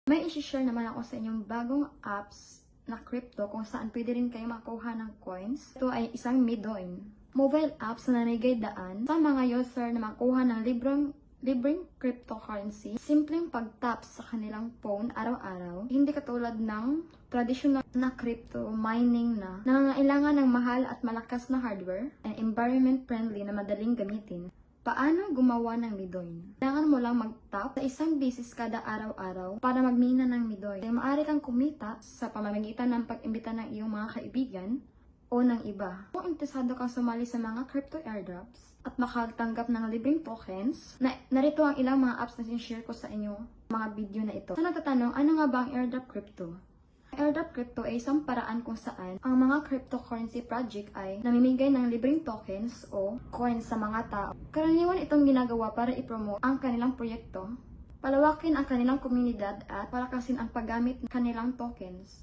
May isi-share naman ako sa inyong bagong apps na crypto kung saan pwede rin kayo makuha ng coins. Ito ay isang Midoin. Mobile apps na nanigay daan sa mga user na makuha ng libreng cryptocurrency. Simpleng pag-tap sa kanilang phone araw-araw. Hindi katulad ng traditional na crypto mining na nangangailangan ng mahal at malakas na hardware and environment friendly na madaling gamitin. Paano gumawa ng Midoin? Kailangan mo lang mag-tap sa isang beses kada araw-araw para magmina ng Midoin. Kaya maaari kang kumita sa pamamagitan ng pag-imbita ng iyong mga kaibigan o ng iba. Kung interesado kang sumali sa mga crypto airdrops at makatanggap ng libreng tokens, narito ang ilang mga apps na sinishare ko sa inyo mga video na ito. Sa nagtatanong, ano nga ba ang airdrop crypto? Airdrop crypto ay isang paraan kung saan ang mga cryptocurrency project ay namimigay ng libreng tokens o coins sa mga tao. Karaniwan itong ginagawa para i-promote ang kanilang proyekto, palawakin ang kanilang komunidad at palakasin ang paggamit ng kanilang tokens.